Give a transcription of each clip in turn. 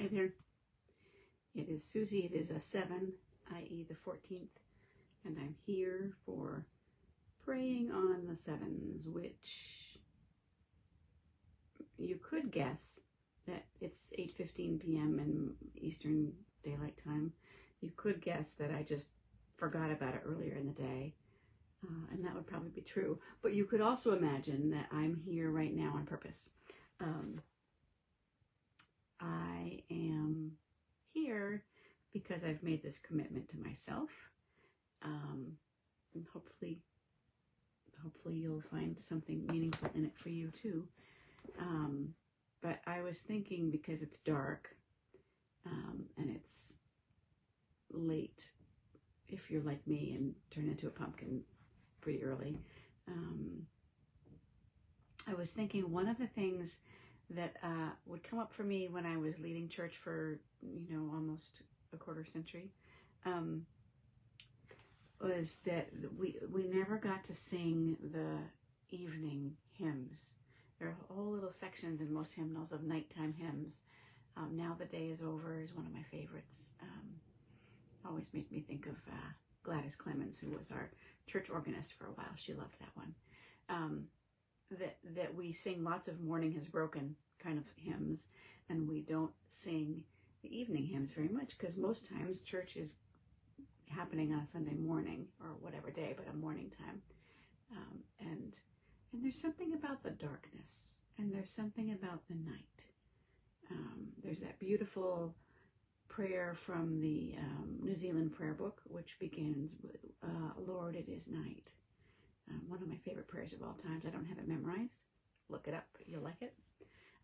Hi there. It is Susie. It is a 7, i.e. the 14th, and I'm here for praying on the sevens, which you could guess that it's 8:15 p.m. in Eastern Daylight Time. You could guess that I just forgot about it earlier in the day, and that would probably be true. But you could also imagine that I'm here right now on purpose. I am here because I've made this commitment to myself, and hopefully you'll find something meaningful in it for you too. But I was thinking, because it's dark and it's late if you're like me and turn into a pumpkin pretty early, I was thinking one of the things that would come up for me when I was leading church for, almost a quarter century, was that we never got to sing the evening hymns. There are whole little sections in most hymnals of nighttime hymns. Now the Day is Over is one of my favorites. Always made me think of Gladys Clemens, who was our church organist for a while. She loved that one. That we sing lots of Morning Has Broken kind of hymns, and we don't sing the evening hymns very much, because most times church is happening on a Sunday morning or whatever day, but a morning time. And there's something about the darkness, and there's something about the night. There's that beautiful prayer from the New Zealand prayer book, which begins with, Lord, it is night. One of my favorite prayers of all times. I don't have it memorized. Look it up. You'll like it.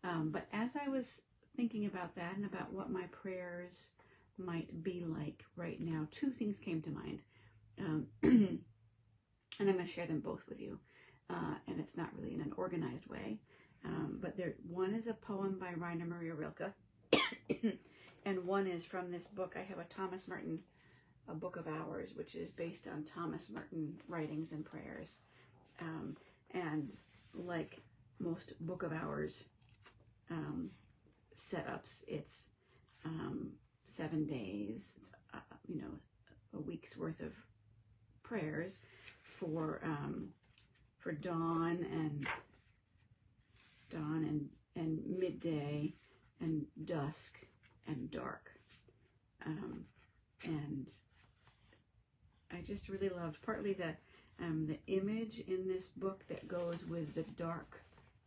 But as I was thinking about that and about what my prayers might be like right now, two things came to mind. And I'm going to share them both with you. And it's not really in an organized way. But one is a poem by Rainer Maria Rilke. And one is from this book. I have a Thomas Merton, A Book of Hours, which is based on Thomas Merton writings and prayers. And like most Book of Hours setups, it's 7 days, it's, a week's worth of prayers for dawn and midday and dusk and dark. And I just really loved partly the image in this book that goes with the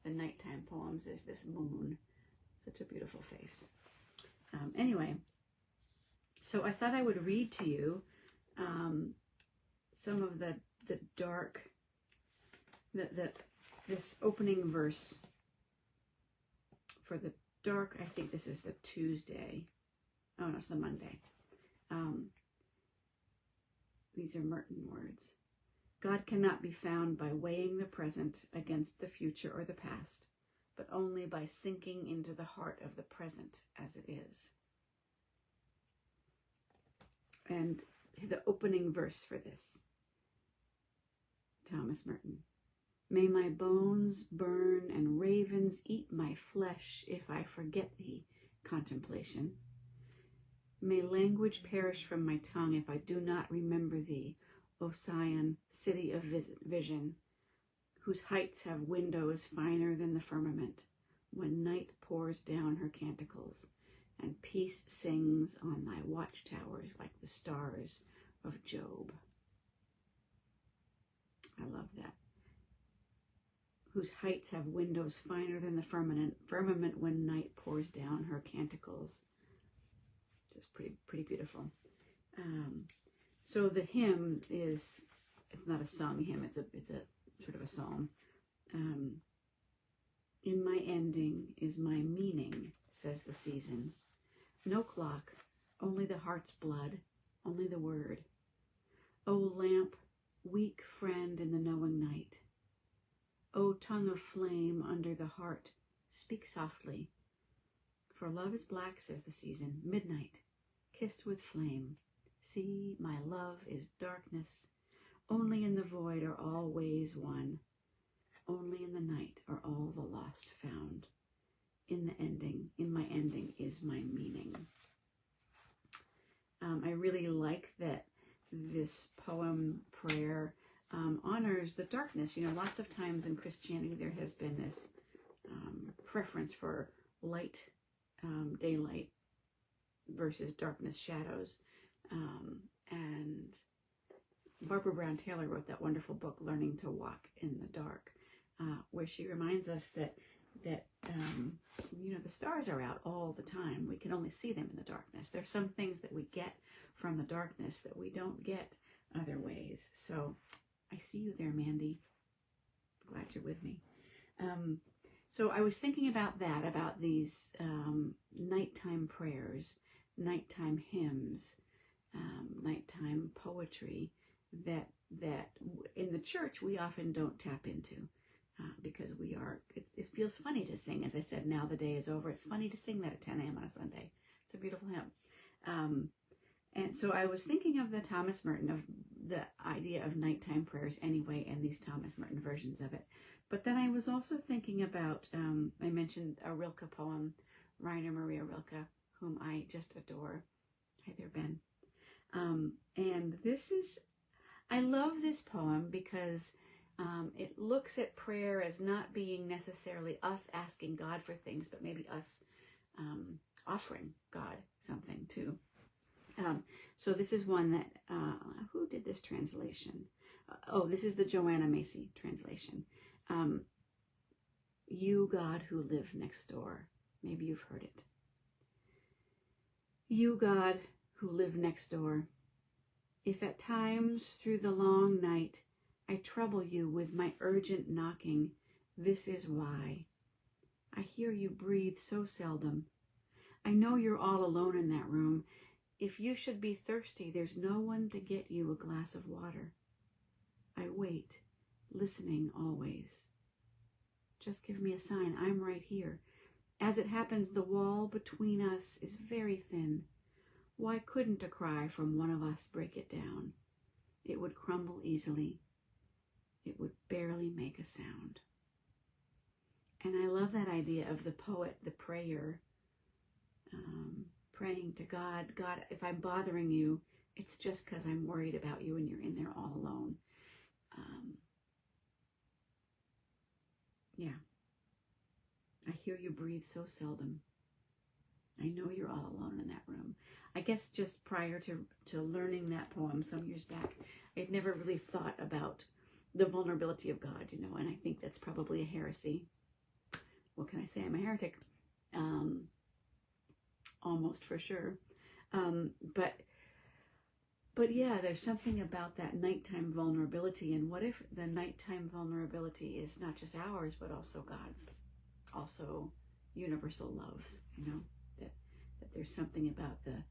nighttime poems is this moon. Such a beautiful face. Anyway, so I thought I would read to you some of the dark, this opening verse for the dark. I think this is the Tuesday. Oh no, it's the Monday. These are Merton words. God cannot be found by weighing the present against the future or the past, but only by sinking into the heart of the present as it is. And the opening verse for this, Thomas Merton. May my bones burn and ravens eat my flesh if I forget thee, contemplation. May language perish from my tongue if I do not remember thee, O Sion, city of vision, whose heights have windows finer than the firmament, when night pours down her canticles, and peace sings on thy watchtowers like the stars of Job. I love that. Whose heights have windows finer than the firmament when night pours down her canticles. Just pretty beautiful. So the hymn it's not a sung hymn, it's a sort of a psalm. In my ending is my meaning, says the season. No clock, only the heart's blood, only the word. O lamp, weak friend in the knowing night. O tongue of flame under the heart, speak softly. For love is black, says the season, midnight, kissed with flame. See, my love is darkness. Only in the void are all ways won. Only in the night are all the lost found. in my ending is my meaning. I really like that this poem prayer honors the darkness. You know, lots of times in Christianity there has been this preference for light, daylight versus darkness, shadows. And Barbara Brown Taylor wrote that wonderful book, Learning to Walk in the Dark, where she reminds us that you know, the stars are out all the time. We can only see them in the darkness. There's some things that we get from the darkness that we don't get other ways. So I see you there, Mandy. Glad you're with me. So I was thinking about that, about these nighttime prayers, nighttime hymns, nighttime poetry that in the church we often don't tap into. Because it feels funny to sing. As I said, now the day is over. It's funny to sing that at 10 a.m. on a Sunday. It's a beautiful hymn. And so I was thinking of the Thomas Merton, of the idea of nighttime prayers anyway, and these Thomas Merton versions of it. But then I was also thinking about, I mentioned a Rilke poem, Rainer Maria Rilke, whom I just adore. Hi there, Ben. And I love this poem because it looks at prayer as not being necessarily us asking God for things, but maybe us offering God something too. So this is one that, who did this translation? This is the Joanna Macy translation. You, God, who live next door. Maybe you've heard it. You, God, who live next door. If at times through the long night I trouble you with my urgent knocking, this is why. I hear you breathe so seldom. I know you're all alone in that room. If you should be thirsty, there's no one to get you a glass of water. I wait, listening always. Just give me a sign. I'm right here. As it happens, the wall between us is very thin. Why couldn't a cry from one of us break it down? It would crumble easily. It would barely make a sound. And I love that idea of the poet, the prayer, praying to God, God, if I'm bothering you, it's just because I'm worried about you and you're in there all alone. Yeah. I hear you breathe so seldom. I know you're all alone in that room. I guess just prior to learning that poem some years back, I'd never really thought about the vulnerability of God, you know, and I think that's probably a heresy. What can I say? I'm a heretic. Almost for sure. But yeah, there's something about that nighttime vulnerability. And what if the nighttime vulnerability is not just ours, but also God's, also universal love's, you know, that there's something about the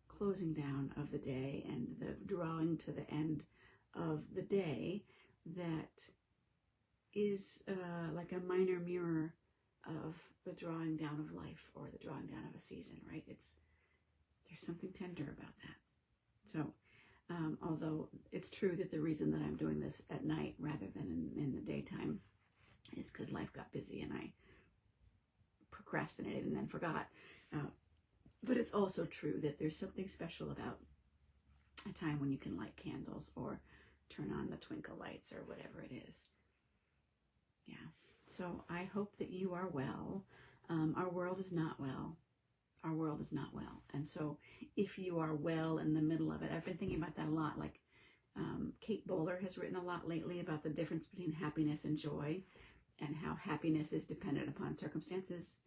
closing down of the day and the drawing to the end of the day that is like a minor mirror of the drawing down of life or the drawing down of a season, right? There's something tender about that. So, although it's true that the reason that I'm doing this at night rather than in the daytime is because life got busy and I procrastinated and then forgot. But it's also true that there's something special about a time when you can light candles or turn on the twinkle lights or whatever it is. Yeah. So I hope that you are well. Our world is not well. Our world is not well. And so if you are well in the middle of it, I've been thinking about that a lot. Like Kate Bowler has written a lot lately about the difference between happiness and joy and how happiness is dependent upon circumstances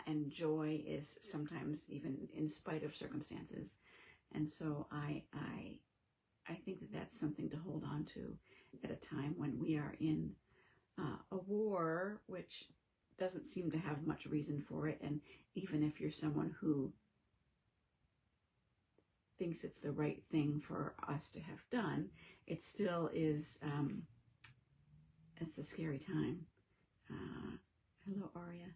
and joy is sometimes even in spite of circumstances. And so I think that that's something to hold on to at a time when we are in a war, which doesn't seem to have much reason for it. And even if you're someone who thinks it's the right thing for us to have done, it still is, it's a scary time. Hello, Aria.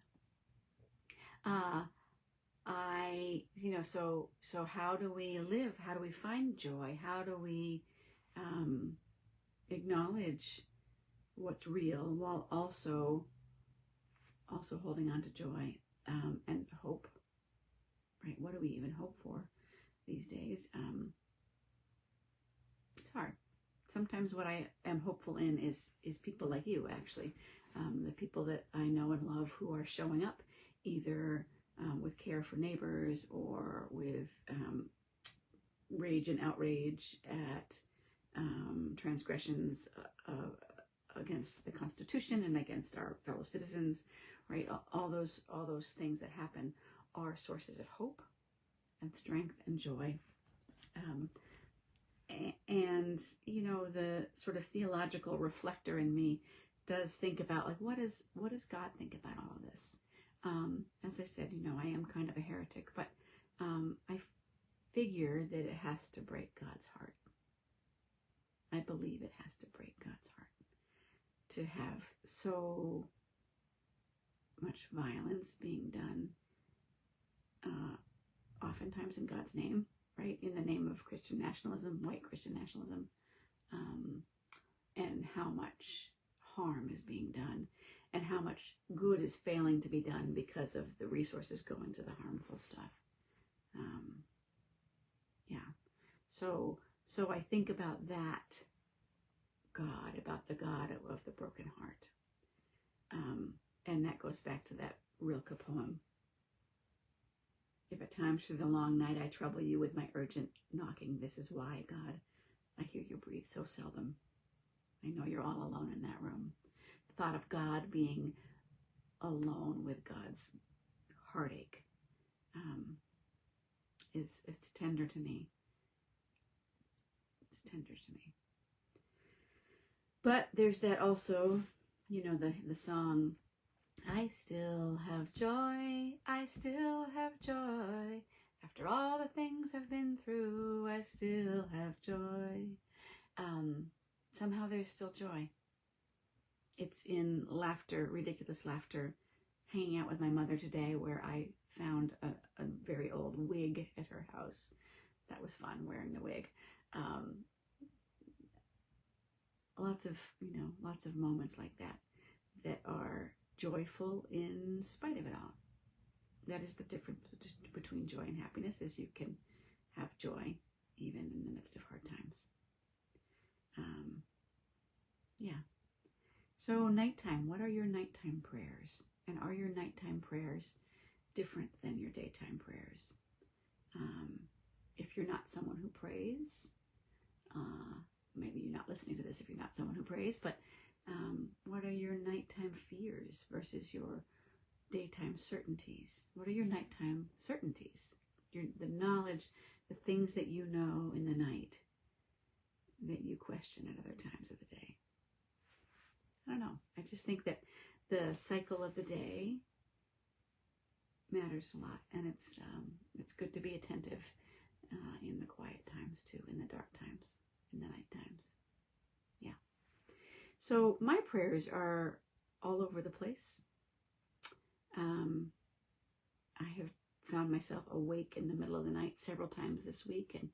So how do we live? How do we find joy? How do we acknowledge what's real while also also holding on to joy and hope, right? What do we even hope for these days? It's hard. Sometimes what I am hopeful in is people like you, actually. The people that I know and love who are showing up either with care for neighbors or with rage and outrage at transgressions against the Constitution and against our fellow citizens, right? All those things that happen are sources of hope and strength and joy. And, you know, the sort of theological reflector in me does think about, like, what does God think about all of this? As I said, you know, I am kind of a heretic, but I figure that it has to break God's heart. I believe it has to break God's heart to have so much violence being done, oftentimes in God's name, right? In the name of Christian nationalism, white Christian nationalism, and how much harm is being done and how much good is failing to be done because of the resources going to the harmful stuff. Yeah. So I think about that God, about the God of the broken heart. And that goes back to that Rilke poem. If at times through the long night I trouble you with my urgent knocking, this is why, God, I hear you breathe so seldom. I know you're all alone in that room. The thought of God being alone with God's heartache it's tender to me. It's tender to me. But there's that also, you know, the song, I still have joy, I still have joy. After all the things I've been through, I still have joy. Somehow there's still joy. It's in laughter, ridiculous laughter, hanging out with my mother today, where I found a very old wig at her house. That was fun, wearing the wig. Lots of moments like that are joyful in spite of it all. That is the difference between joy and happiness, is you can have joy even in the midst of hard times. Yeah. So nighttime, what are your nighttime prayers? And are your nighttime prayers different than your daytime prayers? If you're not someone who prays, maybe you're not listening to this if you're not someone who prays, but what are your nighttime fears versus your daytime certainties? What are your nighttime certainties? The knowledge, the things that you know in the night that you question at other times of the day. I don't know. I just think that the cycle of the day matters a lot, and it's good to be attentive in the quiet times too, in the dark times, in the night times. Yeah. So my prayers are all over the place. I have found myself awake in the middle of the night several times this week, and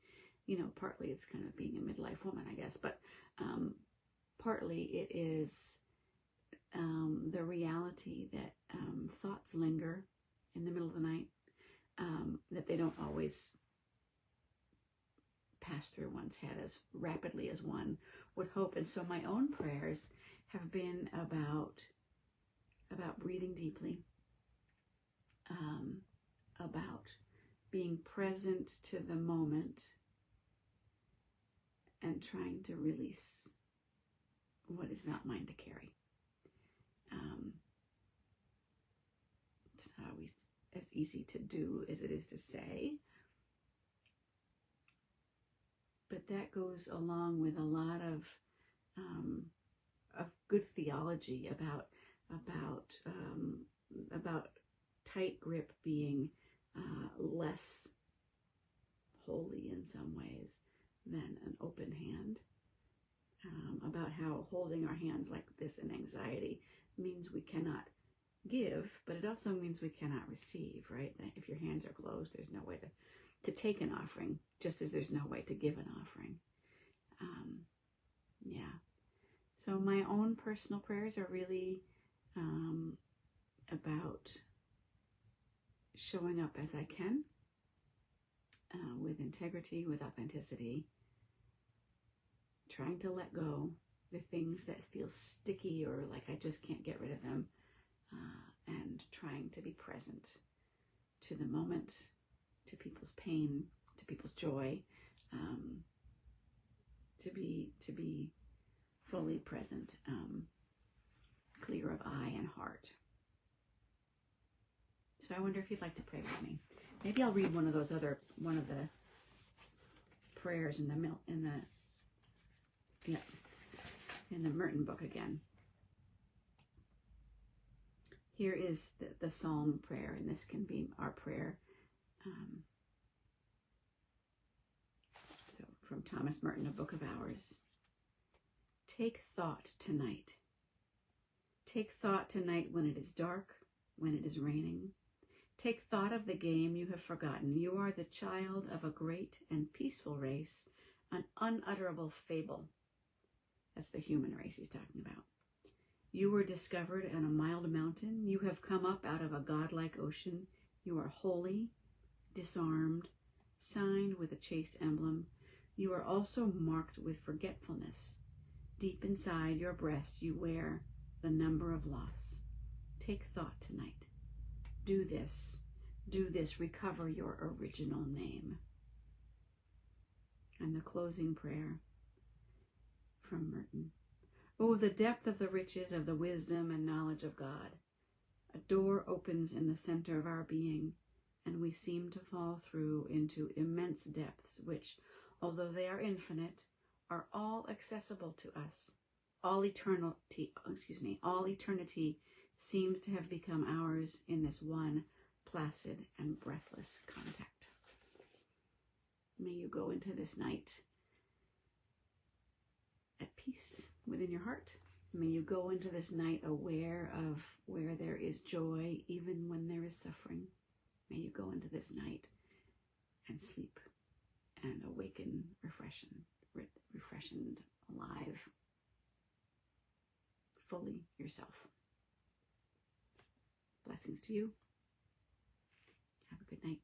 you know, partly it's kind of being a midlife woman, I guess, but partly it is the reality that thoughts linger in the middle of the night, that they don't always pass through one's head as rapidly as one would hope. And so my own prayers have been about breathing deeply, about being present to the moment and trying to release what is not mine to carry. It's not always as easy to do as it is to say, but that goes along with a lot of good theology about tight grip being less holy in some ways than an open hand. About how holding our hands like this in anxiety means we cannot give, but it also means we cannot receive, right? If your hands are closed, there's no way to take an offering, just as there's no way to give an offering. Yeah. So my own personal prayers are really about showing up as I can, with integrity, with authenticity, trying to let go the things that feel sticky or like I just can't get rid of them, and trying to be present to the moment, to people's pain, to people's joy, to be fully present, clear of eye and heart. So I wonder if you'd like to pray with me. Maybe I'll read one of the prayers in the Merton book again. Here is the Psalm prayer, and this can be our prayer. So from Thomas Merton, A Book of Hours. Take thought tonight. Take thought tonight when it is dark, when it is raining. Take thought of the game you have forgotten. You are the child of a great and peaceful race, an unutterable fable. That's the human race he's talking about. You were discovered on a mild mountain. You have come up out of a godlike ocean. You are holy, disarmed, signed with a chaste emblem. You are also marked with forgetfulness. Deep inside your breast you wear the number of loss. Take thought tonight. Do this, recover your original name. And the closing prayer from Merton. Oh, the depth of the riches of the wisdom and knowledge of God. A door opens in the center of our being, and we seem to fall through into immense depths which, although they are infinite, are all accessible to us. All eternity seems to have become ours in this one placid and breathless contact. May you go into this night at peace within your heart. May you go into this night aware of where there is joy, even when there is suffering. May you go into this night and sleep and awaken refreshed, alive, fully yourself. Blessings to you. Have a good night.